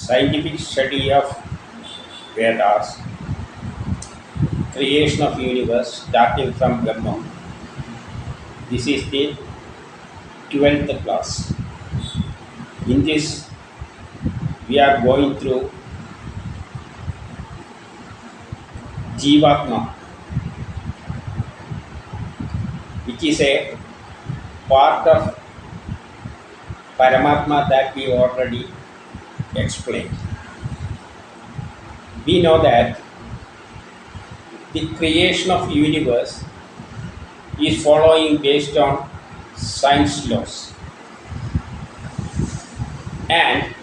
scientific study of VEDAS, creation of universe starting from BRAHMAM. This is the 12th class. In this, we are going through JEEVATHMA, which is a part of Paramatma that we already explained. We know that the creation of universe is following based on science laws, and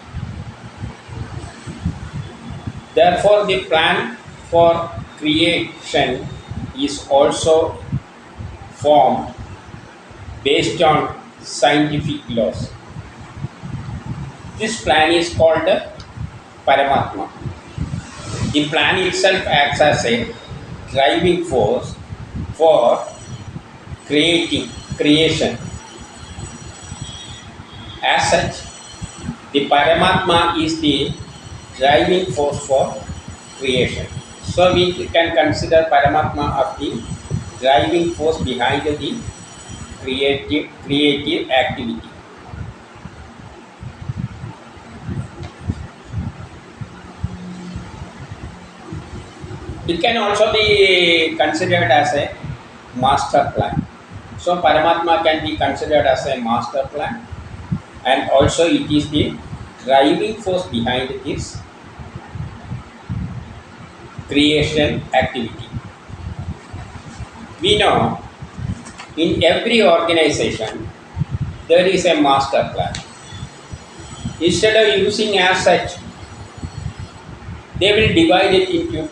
therefore the plan for creation is also formed based on scientific laws. This plan is called Paramatma. The plan itself acts as a driving force for creation. As such, the Paramatma is the driving force for creation. So we can consider Paramatma as the driving force behind the creative activity. It can also be considered as a master plan. So Paramatma can be considered as a master plan, and also it is the driving force behind this creation activity. We know in every organization there is a master plan. Instead of using as such, they will divide it into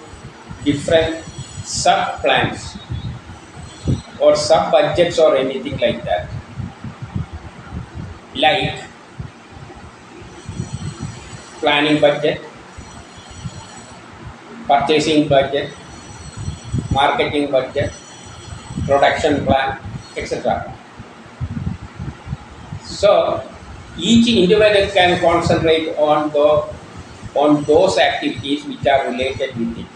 different sub plans or sub budgets or anything like that, like planning budget, purchasing budget, marketing budget, production plan, etc. So each individual can concentrate on those activities which are related with it.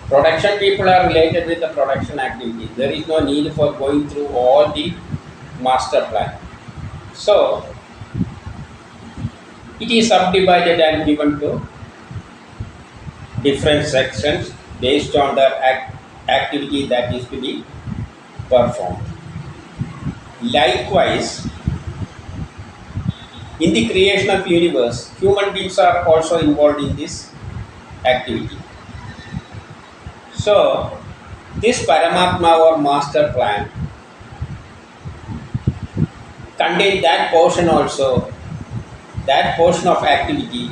Production people are related with the production activities. There is no need for going through all the master plan. So it is subdivided and given to different sections based on the activity that is to be performed. Likewise, in the creation of universe, human beings are also involved in this activity. So this Paramatma or master plan contains that portion also, that portion of activity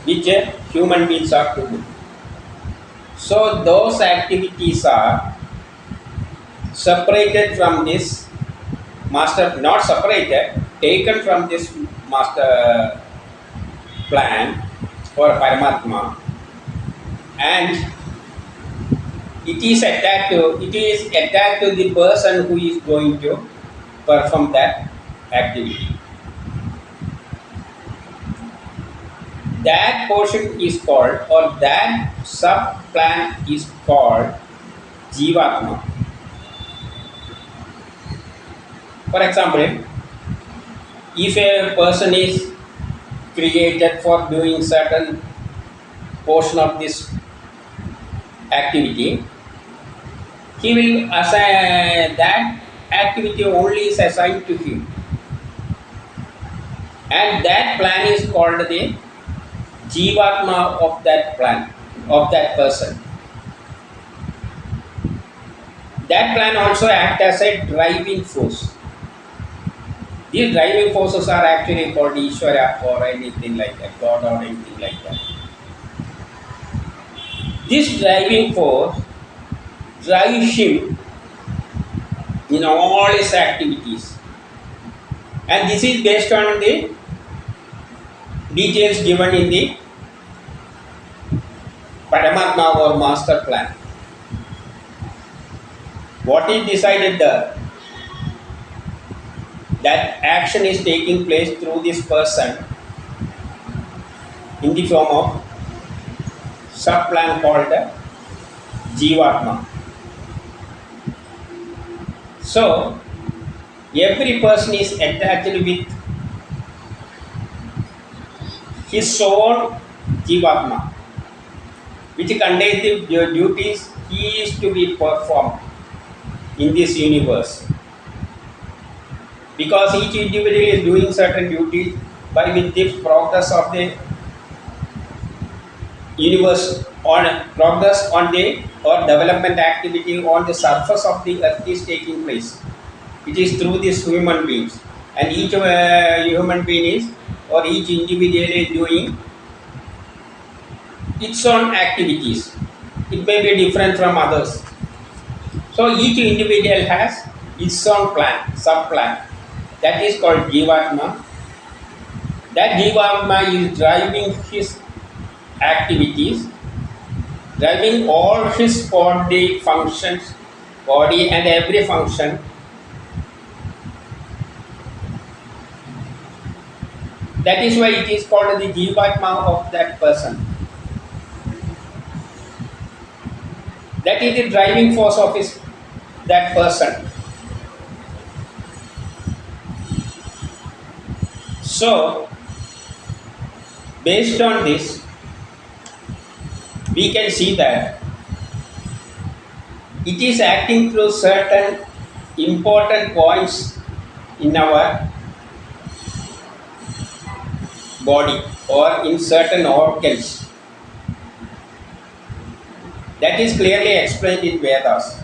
which human beings are to do. So those activities are separated from this master, not separated, taken from this master plan or Paramatma, and it is attached to the person who is going to perform that activity. That portion is called, or that sub plan is called JEEVATHMA. For example, if a person is created for doing certain portion of this activity, he will assign that activity only is assigned to him, and that plan is called the JEEVATHMA of that plan, of that person. That plan also acts as a driving force. These driving forces are actually called Ishvara or anything like that, God or anything like that. This driving force drives him in all his activities, and this is based on the details given in the Paramatma or master plan. What is decided there? That action is taking place through this person in the form of sub-plan called Jeevatma. So, every person is attached with his own Jeevatma, which contains the duties he is to be performed in this universe. Because each individual is doing certain duties by with the progress of the universe on progress on the or development activity on the surface of the earth is taking place. It is through these human beings, and each human being is or each individual is doing its own activities. It may be different from others. So each individual has its own plan, sub-plan. That is called Jeevatma. That Jeevatma is driving his activities, driving all his body functions, body and every function. That is why it is called the Jeevatma of that person. That is the driving force of that person. So, based on this, we can see that it is acting through certain important points in our body or in certain organs. That is clearly explained in Vedas.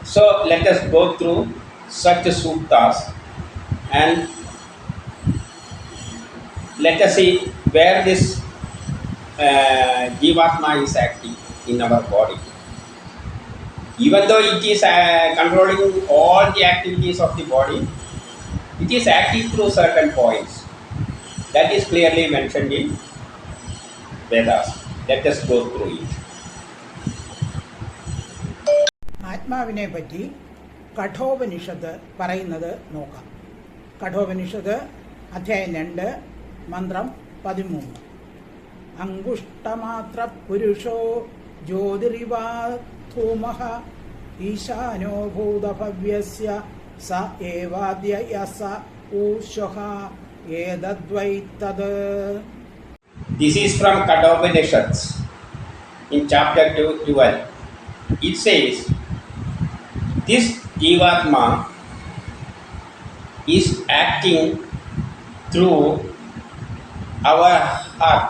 So let us go through such suttas and let us see where this Jeevatma is acting in our body. Even though it is controlling all the activities of the body, it is acting through certain points. That is clearly mentioned in Vedas. Let us go through it. ആത്മാവിനെ പറ്റി കഠോപനിഷത്ത് പറയുന്നത് നോക്കാം. കഠോപനിഷത്ത് അധ്യായം 2 മന്ത്രം 13. അങ്കുഷ്ടമാത്ര പുരുഷോ ജ്യോതിരിവാധൂമഃ ഈശാനോ ഭൂതഭവ്യസ്യ സ ഏവാദ്യ യസ ഊഷഃ ഏതദ്വൈ തദ്. This is from Kathopanishads in chapter 12. It says, this Jeevatma is acting through our heart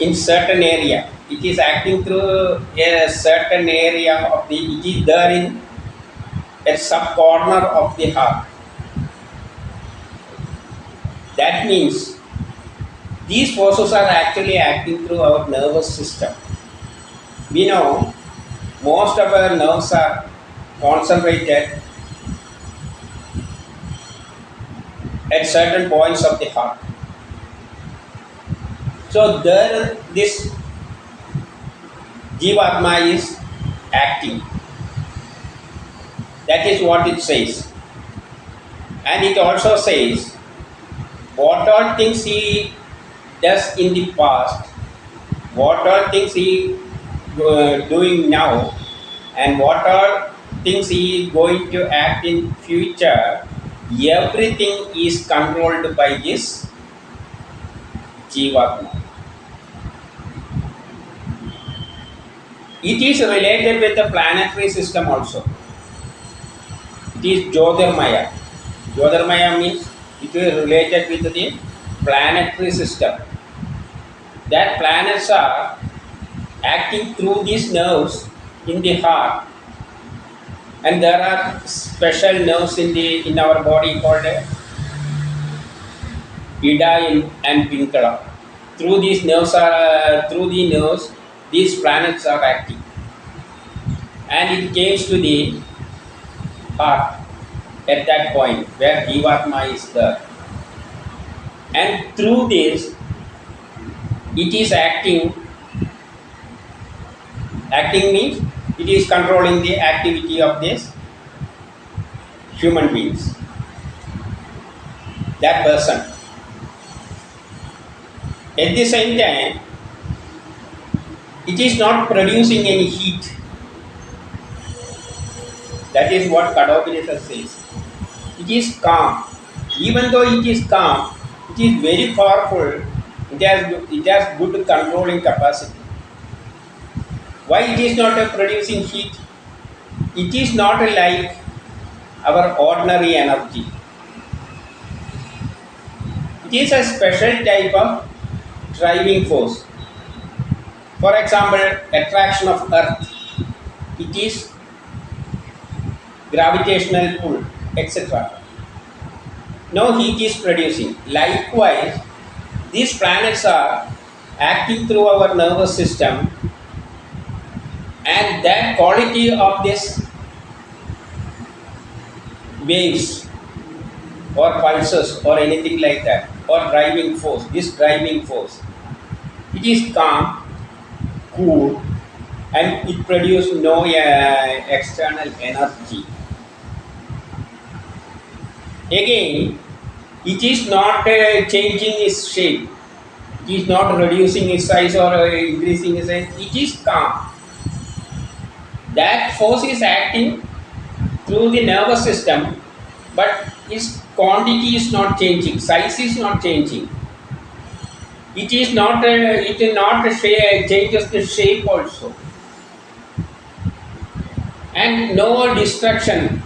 in certain area. It is acting through a certain area of the, it is there in a sub corner of the heart. That means these forces are actually acting through our nervous system. We know most of our nerves are concentrated at certain points of the heart. So there this Jeevatma is acting. That is what it says. And it also says what all things he does in the past, what all things he doing now, and what all things he is going to act in future, everything is controlled by this Jeevatma. It is related with the planetary system also. It is Jyotirmaya. Jyotirmaya means it is related with the planetary system. That planets are acting through these nerves in the heart, and there are special nerves in our body called Ida and Pingala. Through these nerves these planets are acting, and it came to the heart at that point where Jeevatma is there. And through this, it is acting. Acting means it is controlling the activity of these human beings. That person. At the same time, it is not producing any heat. That is what Upanishads says. It is calm. Even though it is calm, it is very powerful. It has good controlling capacity. Why it is not producing heat? It is not like our ordinary energy. It is a special type of driving force. For example, attraction of earth. It is gravitational pull, etc. No heat is producing. Likewise, these planets are acting through our nervous system, and that quality of this waves or pulses or anything like that, or driving force, this driving force, it is calm, cool, and it produces no external energy. Again, it is not changing its shape, it is not reducing its size or increasing its size, it is calm. That force is acting through the nervous system, but its quantity is not changing, size is not changing. It is not, changes the shape also. And no destruction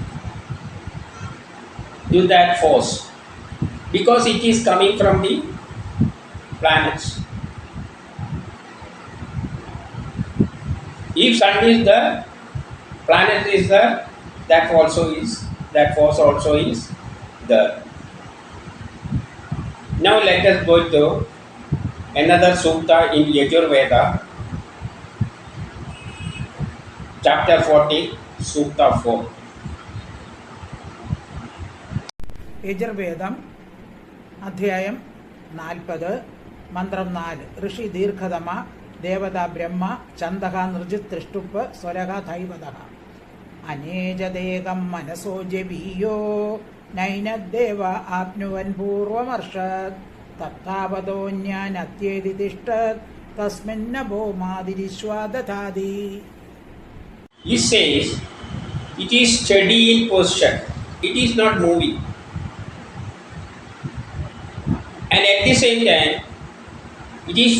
to that force, because it is coming from the planets. If sun is there, planet is there, that force also is there. Now let us go to another sutta in Yajurveda, chapter 40, Sutta 4. Yajurveda അധ്യായം 40 മന്ത്രം 4 ഋഷി ദീർഘതമ ദേവത ബ്രഹ്മ ഛന്ദഃ നൃജിത് തൃഷ്ടുപ്പ് സ്വരഃ ദൈവതഃ അനേജദേകം മനസോ ജവീയോ നൈനദ്ദേവ ആപ്നുവൻ പൂർവമർഷത് തത്താവതോന്യാനത്യേതി തിഷ്ഠത് തസ്മിന്നഭോ മാതിരിശ്വാദധാതി. He says it is steady in position, it is not moving, and at the same time it is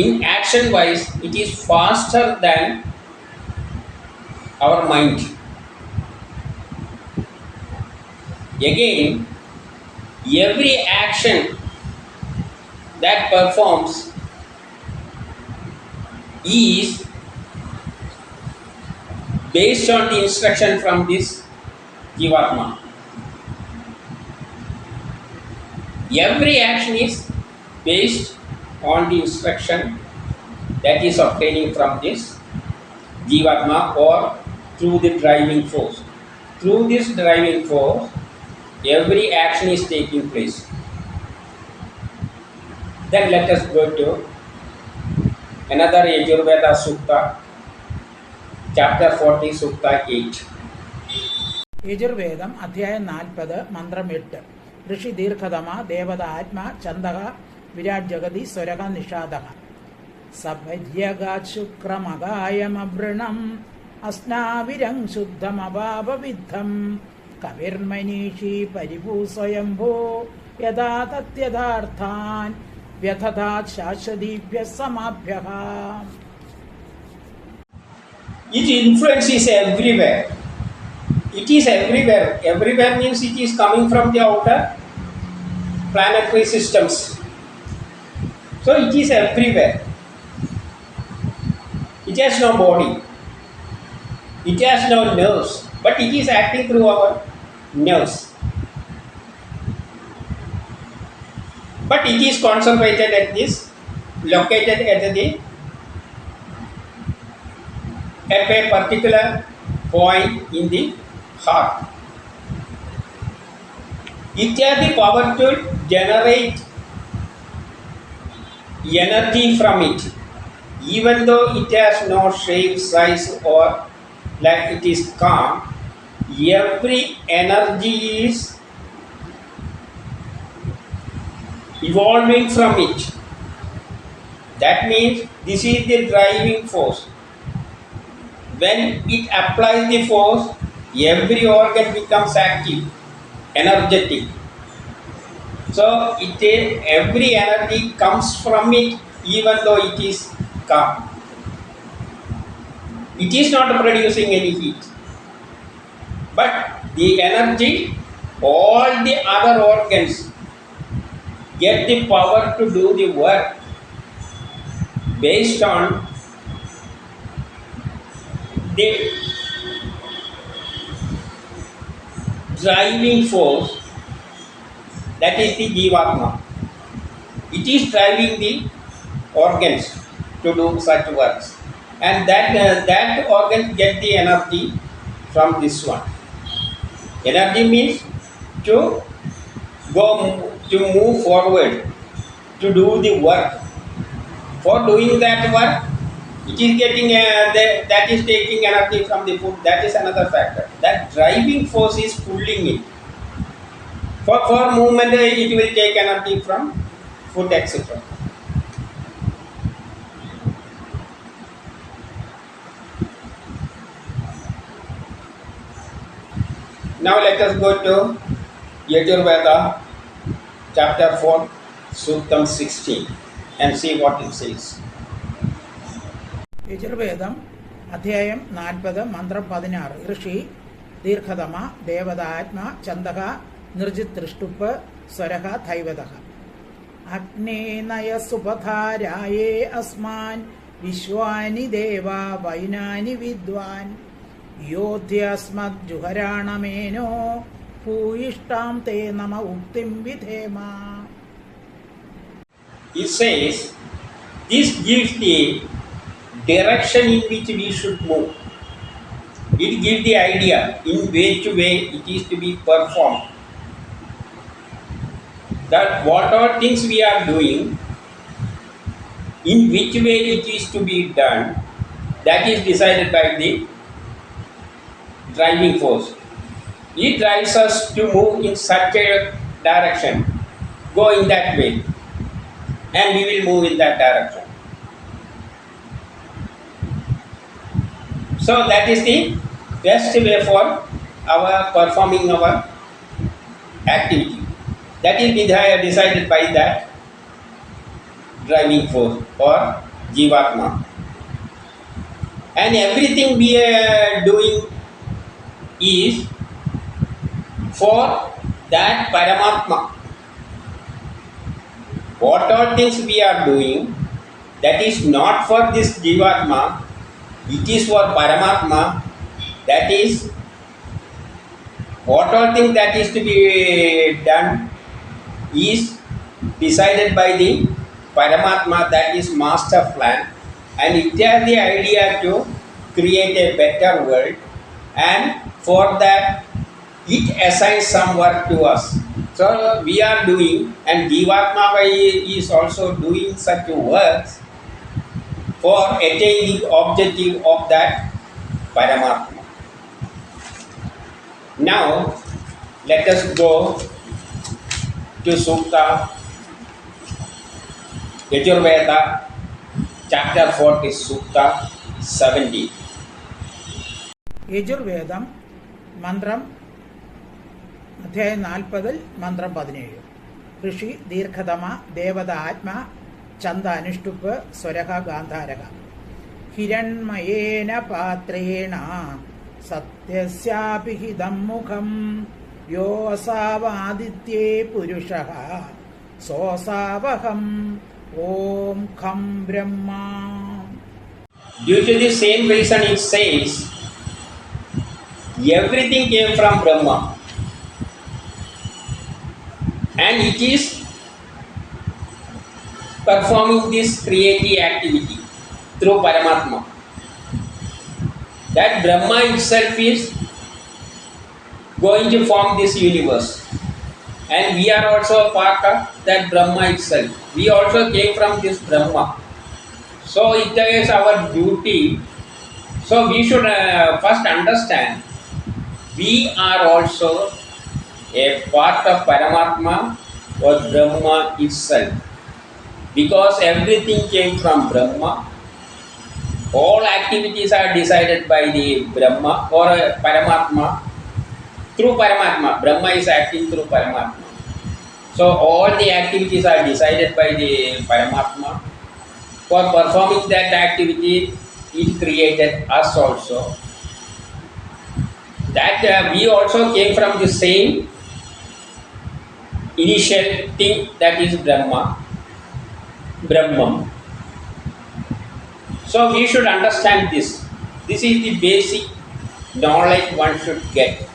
in action wise it is faster than our mind. Again, every action that performs is based on the instruction from this Jyothishalayam. Every action is based on the instruction that is obtaining from this Jyothishalayam or through the driving force. Through this driving force, every action is taking place. Then let us go to another Yajurveda Sutta, chapter 40, Sutta 8. Yajurveda അധ്യായം 40 മന്ത്രം 8 ഋഷി ദീർഘതമ ദേവത ആത്മ ഛന്ദഃ വിരാട് ജഗതി സ്വരഃ നിഷാദഃ സഭര്യഗാത് ശുക്രമഗായമവൃണം അസ്നാവിരം ശുദ്ധമപാപവിദ്ധം കവിർമനീഷി പരിഭൂ സ്വയംഭോ യഥാ തത്യഥാർത്ഥാൻ വ്യഥതാത് ശാശ്വതീഭ്യഃ സമാഭ്യഃ. Its influence is everywhere. It is everywhere. Everywhere means it is coming from the outer planetary systems. So it is everywhere. It has no body. It has no nerves, but it is acting through our nerves. But it is concentrated located at a particular point in the heart. It has the power to generate energy from it, even though it has no shape, size, or like it is calm. Every energy is evolving from it. That means this is the driving force. When it applies the force, every organ becomes active, energetic. So every energy comes from it, even though it is calm. It is not producing any heat. But the energy, all the other organs get the power to do the work based on the driving force, that is the Jeevatma. It is driving the organs to do such works, and that organ get the energy from this one. Energy means to move forward, to do the work. For doing that work, it is getting that is taking energy from the food. That is another factor. That driving force is pulling it. For movement, it will take energy from food, etc. Now let us go to Yajurveda, chapter 4, Suktam 16, and see what it says. Yajurveda അധ്യായം 40 മന്ത്രം 16 ഋഷി ദീർഘതമ ദേവതാത്മ ചന്ദക നിർജിതൃഷ്ടുപ്പ് സ്വരഃ ധൈവതഃ അഗ്നേനയ സുപധാരായേ അസ്മാൻ വിശ്വാനി ദേവ വൈനാനി വിദ്വാൻ യോധ്യസ്മജ്ജുഹരാണമേനോ ഭൂയിഷ്ടാം തേ നമ ഉക്തിം വിധേമ. It says, this gives the direction in which we should move. It gives the idea in which way it is to be performed. That what are things we are doing, in which way it is to be done, that is decided by the driving force. It drives us to move in such a direction, go in that way, and we will move in that direction. So that is the best way for our performing our activity. That is decided by that driving force or Jeevatma. And everything we are doing is for that Paramatma. What all things we are doing, that is not for this Jeevatma, it is for Paramatma. That is, what all things that is to be done is decided by the Paramatma, that is master plan, and it has the idea to create a better world, and for that it assigns some work to us. So we are doing, and Jeevatma is also doing such works for attaining the objective of that Paramatma. Now let us go to Sukta, Yajurveda, chapter 40, Sukta 70. Yajurveda മന്ത്രം അധ്യായം 40 മന്ത്രം 17 ഋഷി ദീർഘതമ ദേവത ആത്മ ചന്ദ അനുഷ്ടുപ്പ് സ്വരഃ ഗാന്ധാരഃ ഹിരണ്മയേന പാത്രേണ സത്യസ്യാഭിഹിതം മുഖം യോ അസാവാദിത്യേ പുരുഷഃ സോസാവഹം ഓം ഖം ബ്രഹ്മ. Due to the same reason it says, everything came from Brahma, and it is performing this creative activity through Paramatma. That Brahma itself is going to form this universe, and we are also a part of that Brahma itself. We also came from this Brahma, so it is our duty. So we should first understand we are also a part of Paramatma or Brahma itself. Because everything came from Brahma. All activities are decided by the Brahma or Paramatma. Through Paramatma. Brahma is acting through Paramatma. So all the activities are decided by the Paramatma. For performing that activity, it created us also. That we also came from the same initial thing, that is Brahman. So we should understand this. This is the basic knowledge one should get.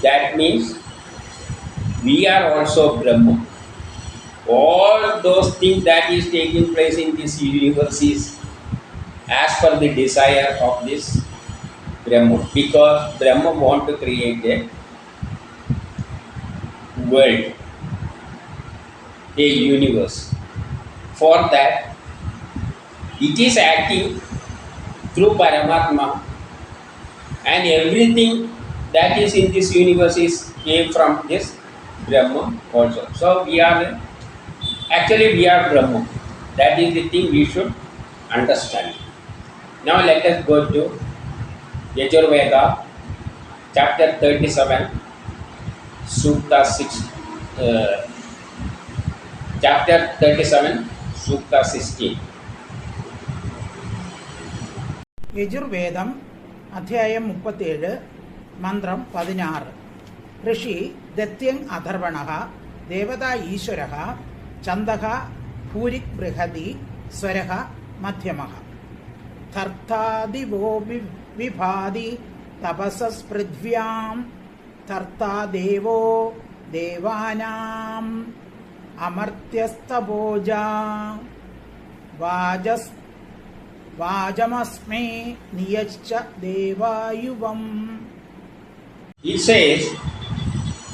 That means we are also Brahman. All those things that is taking place in this universe is as per the desire of this Brahman. Because Brahman want to create a world, a universe. For that, it is acting through Paramatma, and everything that is in this universe is came from this Brahman also. So we are Brahman. That is the thing we should understand. Now let us go to Yajurveda, chapter 37, Sukta 6. Chapter 37, Sukta 16. Yajurveda അധ്യായം 37 മന്ത്രം 16 ഋഷി ദത്യങ് അഥർവണഃ ദേവതാ ഈശ്വരഃ ഛന്ദഃ ഭൂരിക് ബൃഹതി സ്വരഃ മധ്യമഃ ധർത്താദിവോ വിഭാതി തപസസ്പൃഥ്വ്യാം ധർത്താ ദേവോ ദേവാനാം അമർത്യസ്തപോജാ വാജമസ്മേ നിയശ്ച ദേവായുവം. It says,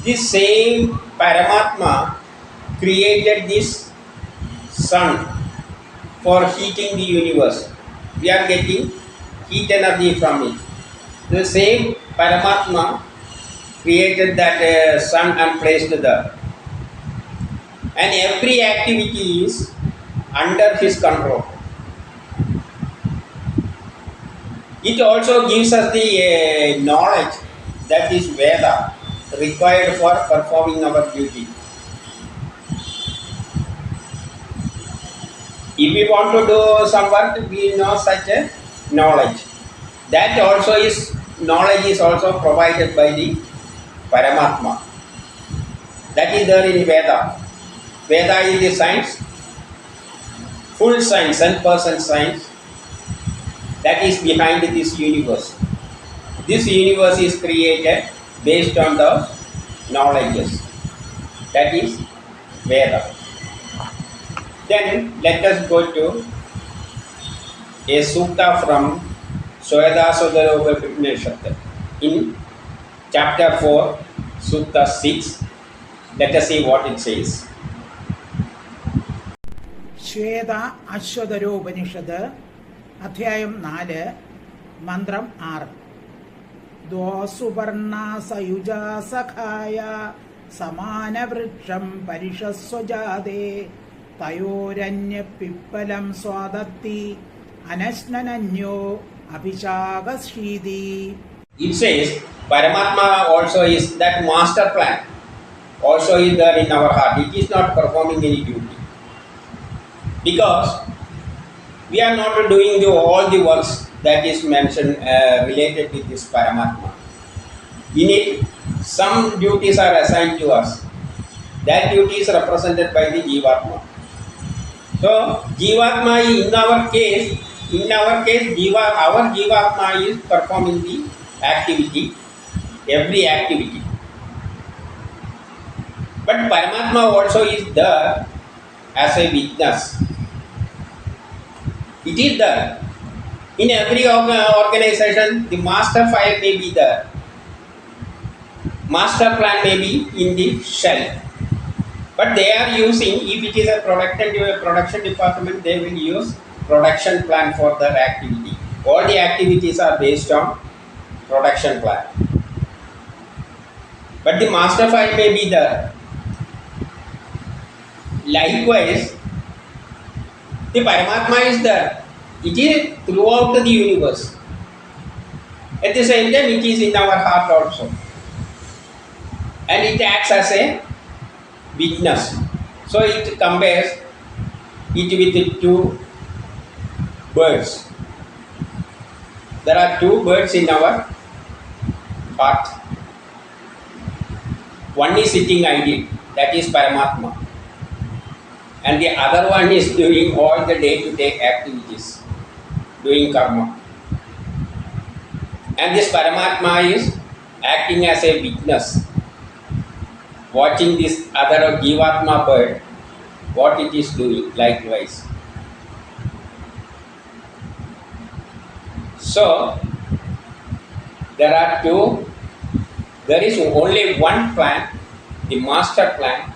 this same Paramatma created this sun for heating the universe. We are getting heat energy from it. The same Paramatma created that sun and placed there. And every activity is under his control. It also gives us the knowledge, that is Veda, required for performing our duty. If we want to do some work, we know such a knowledge. That also is, knowledge is also provided by the Paramatma. That is there in Veda. Veda is the science, full science, 100% science, that is behind this universe. This universe is created based on the knowledges. That is Veda. Then let us go to a sutta from VEDA-CREATION in chapter 4, sutta 6. Let us see what it says. Shweta അശ്വതരോപനിഷത്ത് അധ്യായം 4 മന്ത്രം 6 ദ്വാസുപർണാസയുജാ സഖായ സമാനവൃക്ഷം പരിഷസ്വജാതേ തയോരന്യപിപ്പലം സ്വാദത്തി അനശ്നനന്യോ അഭിഷാകശ്രീതി. It says Paramatma also is that master plan, also is there in our heart. It is not performing any duty. Because we are not doing all the works that is mentioned related with this Paramatma. In it, some duties are assigned to us. That duty is represented by the Jeevatma. So, Jeevatma, in our case, our Jeevatma is performing the activity, every activity. But Paramatma also is there as a witness. It is there. In every organization, the master file may be there. Master plan may be in the shell. But they are using, if it is a production department, they will use production plan for their activity. All the activities are based on production plan. But the master file may be there. Likewise, the Paramatma is there. It is throughout the universe. At the same time, it is in our heart also. And it acts as a witness. So it compares it with two birds. There are two birds in our heart. One is sitting idle, that is Paramatma. And the other one is doing all the day-to-day activities, doing karma. And this Paramatma is acting as a witness, watching this other Jyothishalayam bird, what it is doing likewise. So, there is only one plan, the master plan,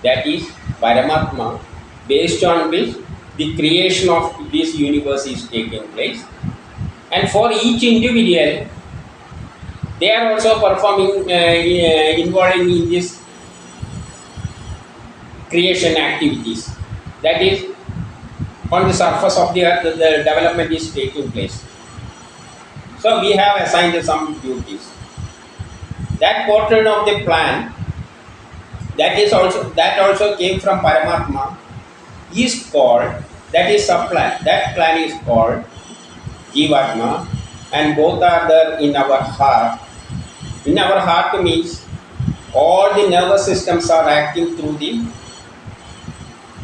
that is Paramatma, based on which the creation of this universe is taking place. And for each individual, they are also performing, involving in this creation activities. That is, on the surface of the earth, the development is taking place. So we have assigned some duties. That portion of the plan, that also came from Paramatma, is called, that is subplan. That plan is called Jyothishalayam, and both are there in our heart. In our heart means all the nervous systems are acting through the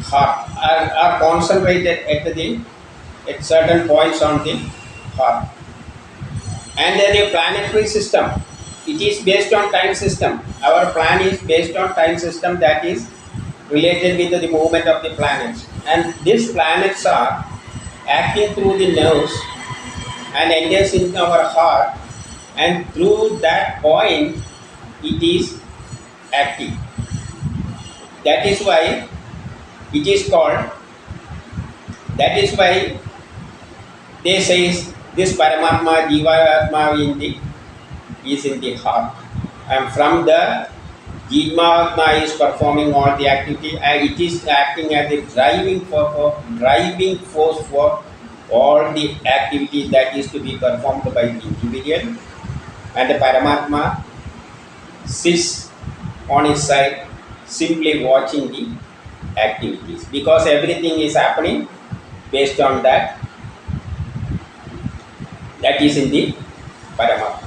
heart, are concentrated at certain points on the heart. And then the planetary system, it is based on time system. Our plan is based on time system, that is related with the movement of the planets. And these planets are acting through the nerves and enters in our heart, and through that point it is active. That is why it is called, that is why they say this Paramatma, Jyothishalayam is in the heart. And from the Jyothishalayam is performing all the activity, and it is acting as the driving force for all the activity that is to be performed by the individual. And the Paramatma sits on his side, simply watching the activities, because everything is happening based on that is in the Paramatma.